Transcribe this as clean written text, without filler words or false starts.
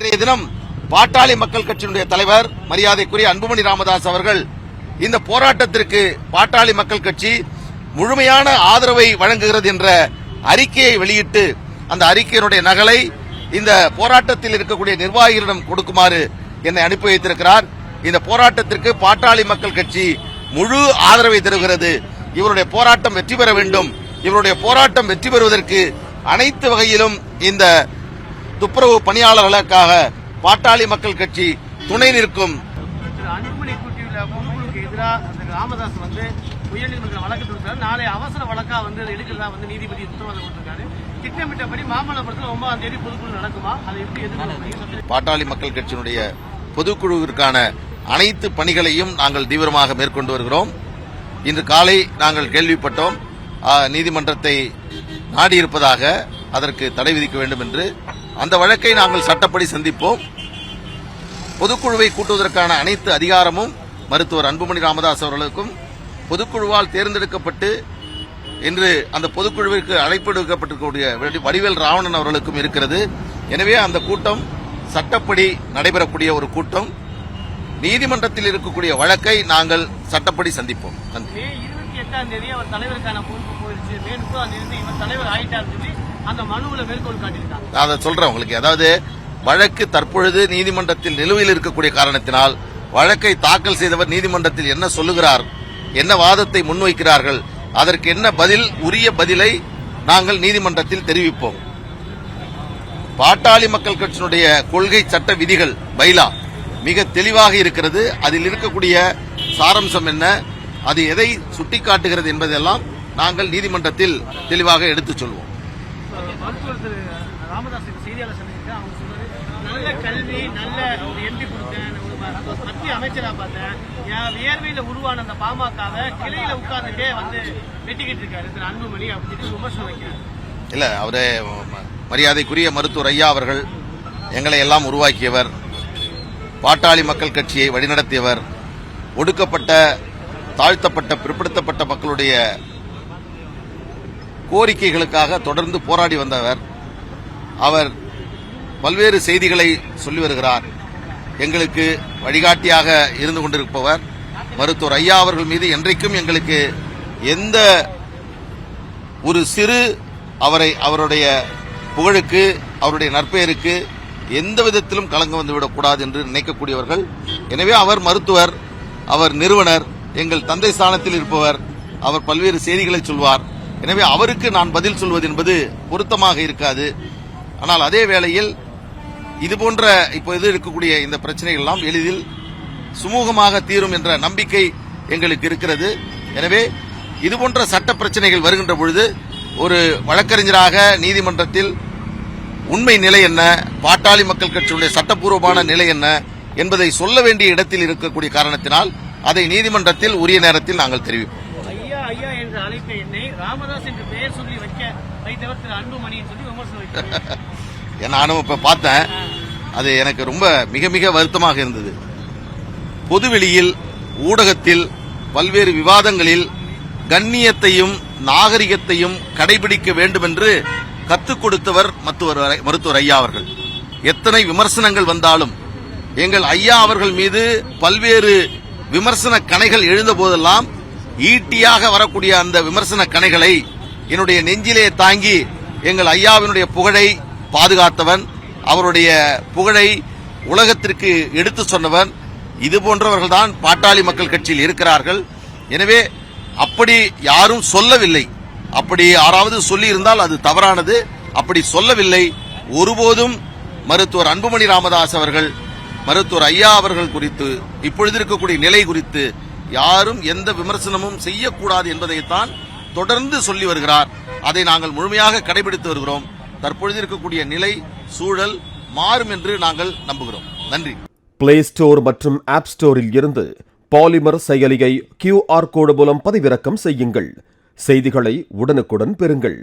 நேற்றைய தினம் பாட்டாளி மக்கள் கட்சியினுடைய தலைவர் மரியாதைக்குரிய அன்புமணி ராமதாஸ் அவர்கள் இந்த போராட்டத்திற்கு பாட்டாளி மக்கள் கட்சி முழுமையான ஆதரவை வழங்குகிறது என்ற அறிக்கையை வெளியிட்டு அந்த அறிக்கையினுடைய நகலை இந்த போராட்டத்தில் இருக்கக்கூடிய நிர்வாகிகளிடம் கொடுக்குமாறு என்னை அனுப்பி வைத்திருக்கிறார். இந்த போராட்டத்திற்கு பாட்டாளி மக்கள் கட்சி முழு ஆதரவை தருகிறது. இவருடைய போராட்டம் வெற்றி பெற வேண்டும். இவருடைய போராட்டம் வெற்றி பெறுவதற்கு அனைத்து வகையிலும் இந்த துப்புரவு பணியாளர்களுக்காக பாட்டாளி மக்கள் கட்சி துணை நிற்கும். அன்புமணி கூட்டியுள்ள பொதுக்குழுக்கு எதிராக ராமதாஸ் உயர்நீதிமன்ற வழக்கு தொடுத்தார். நாளை அவசர வழக்கா எடுக்கிறதா நீதிபதி உத்தரவாதம் கொடுத்திருக்காரு. திட்டமிட்டபடி மாமல்லபுரத்தில் 9ஆம் தேதி பொதுக்குழு நடக்குமா? அதை எப்படி எதிர்பார்க்கிறீங்க? பாட்டாளி மக்கள் கட்சியினுடைய பொதுக்குழுவிற்கான அனைத்து பணிகளையும் நாங்கள் தீவிரமாக மேற்கொண்டு வருகிறோம். இன்று காலை நாங்கள் கேள்விப்பட்டோம் நீதிமன்றத்தை நாடியிருப்பதாக, அதற்கு தடை விதிக்க வேண்டும் என்று. அந்த வழக்கை நாங்கள் சட்டப்படி சந்திப்போம். பொதுக்குழுவை கூட்டுவதற்கான அனைத்து அதிகாரமும் மருத்துவர் அன்புமணி ராமதாஸ் அவர்களுக்கும் பொதுக்குழுவால் தேர்ந்தெடுக்கப்பட்டு இன்று அந்த பொதுக்குழுவிற்கு அழைப்பு எடுக்கப்பட்டிருக்கக்கூடிய வடிவேல் ராவணன் அவர்களுக்கும் இருக்கிறது. எனவே அந்த கூட்டம் சட்டப்படி நடைபெறக்கூடிய ஒரு கூட்டம். நீதிமன்றத்தில் இருக்கக்கூடிய வழக்கை நாங்கள் சட்டப்படி சந்திப்போம். மே 28ஆம் தேதி அவர் தலைவருக்கான பொறுப்பு போயிருச்சு. மே 30ஆம் தேதி இவர் தலைவர் ஆயிட்டார் சொல்லி அந்த மனுவில் மேற்கோள் காட்டியிருக்காங்க. அதை சொல்றேன் உங்களுக்கு. அதாவது வழக்கு தற்பொழுது நீதிமன்றத்தில் நிலுவையில் இருக்கக்கூடிய காரணத்தினால் வழக்கை தாக்கல் செய்தவர் நீதிமன்றத்தில் என்ன சொல்லுகிறார், என்ன வாதத்தை முன்வைக்கிறார்கள், அதற்கு என்ன பதில், உரிய பதிலை நாங்கள் நீதிமன்றத்தில் தெரிவிப்போம். பாட்டாளி மக்கள் கட்சியினுடைய கொள்கை சட்ட விதிகள் பைலா மிக தெளிவாக இருக்கிறது. அதில் இருக்கக்கூடிய சாரம்சம் என்ன, அது எதை சுட்டிக்காட்டுகிறது என்பதெல்லாம் நாங்கள் நீதிமன்றத்தில் தெளிவாக எடுத்துச் சொல்வோம். நல்ல கல்வி, நல்ல எம்பி கொடுத்தேன், மத்திய அமைச்சரா பார்த்தேன், வியர்வையில உருவான அந்த பாமகவை கிளையில உட்கார்ந்துட்டே வெட்டிக்கிட்டு இருக்காரு அன்புமணி அப்படின்னு விமர்சனம் வைக்கிறார். இல்ல, அவரே மரியாதைக்குரிய மருத்துவர் ஐயா அவர்கள் எங்களை எல்லாம் உருவாக்கியவர், பாட்டாளி மக்கள் கட்சியை வழிநடத்தியவர், ஒடுக்கப்பட்ட தாழ்த்தப்பட்ட பிற்படுத்தப்பட்ட மக்களுடைய கோரிக்கைகளுக்காக தொடர்ந்து போராடி வந்தவர். அவர் பல்வேறு செய்திகளை சொல்லி வருகிறார். எங்களுக்கு வழிகாட்டியாக இருந்து கொண்டிருப்பவர் மருத்துவர் ஐயா அவர்கள் மீது என்றைக்கும் எங்களுக்கு எந்த ஒரு சிறு அவருடைய புகழுக்கு, அவருடைய நற்பெயருக்கு எந்த விதத்திலும் கலங்க வந்துவிடக்கூடாது என்று நினைக்கக்கூடியவர்கள். எனவே அவர் மருத்துவர், அவர் நிறுவனர், எங்கள் தந்தை ஸ்தானத்தில் இருப்பவர், அவர் பல்வேறு செய்திகளை சொல்வார். எனவே அவருக்கு நான் பதில் சொல்வது என்பது பொருத்தமாக இருக்காது. ஆனால் அதே வேளையில் இதுபோன்ற இப்போது இருக்கக்கூடிய இந்த பிரச்சனைகள் எல்லாம் எளிதில் சுமூகமாக தீரும் என்ற நம்பிக்கை எங்களுக்கு இருக்கிறது. எனவே இதுபோன்ற சட்ட பிரச்சனைகள் வருகின்ற பொழுது ஒரு வழக்கறிஞராக நீதிமன்றத்தில் உண்மை நிலை என்ன, பாட்டாளி மக்கள் கட்சியுடைய சட்டப்பூர்வமான நிலை என்ன என்பதை சொல்ல வேண்டிய இடத்தில் இருக்கக்கூடிய காரணத்தினால் அதை நீதிமன்றத்தில் உரிய நேரத்தில் நாங்கள் தெரிவிப்போம். ஐயா ஐயா என்ற அழைப்பை என்னை ராமதாஸ் என்று பெயர் சொல்லி வைத்தவர் திரு அன்புமணி சொல்லி விமர்சனம் வைத்தார். நானும் இப்ப பார்த்தேன், அது எனக்கு ரொம்ப மிக மிக வருத்தமாக இருந்தது. பொதுவெளியில், ஊடகத்தில், பல்வேறு விவாதங்களில் கண்ணியத்தையும் நாகரிகத்தையும் கடைபிடிக்க வேண்டும் என்று கத்துக் கொடுத்தவர் மருத்துவர் ஐயா அவர்கள். எத்தனை விமர்சனங்கள் வந்தாலும் எங்கள் ஐயா அவர்கள் மீது பல்வேறு விமர்சன கணைகள் எழுந்த போதெல்லாம் ஈட்டியாக வரக்கூடிய அந்த விமர்சன கணைகளை என்னுடைய நெஞ்சிலே தாங்கி எங்கள் ஐயாவினுடைய புகழை பாதுகாத்தவன், அவருடைய புகழை உலகத்திற்கு எடுத்து சொன்னவன். இது போன்றவர்கள்தான் பாட்டாளி மக்கள் கட்சியில் இருக்கிறார்கள். எனவே அப்படி யாரும் சொல்லவில்லை. அப்படி யாராவது சொல்லி இருந்தால் அது தவறானது. அப்படி சொல்லவில்லை. ஒருபோதும் மருத்துவர் அன்புமணி ராமதாஸ் அவர்கள், மருத்துவர் ஐயா அவர்கள் குறித்து, இப்பொழுது இருக்கக்கூடிய நிலை குறித்து யாரும் எந்த விமர்சனமும் செய்யக்கூடாது என்பதைத்தான் தொடர்ந்து சொல்லி வருகிறார். அதை நாங்கள் முழுமையாக கடைபிடித்து வருகிறோம். தற்பொழுது இருக்கக்கூடிய நிலை, சூழல் மாறும் என்று நாங்கள் நம்புகிறோம். நன்றி. பிளே ஸ்டோர் மற்றும் ஆப் ஸ்டோரில் இருந்து பாலிமர் செயலியை QR கோடு மூலம் பதிவிறக்கம் செய்யுங்கள். செய்திகளை உடனுக்குடன் பெறுங்கள்.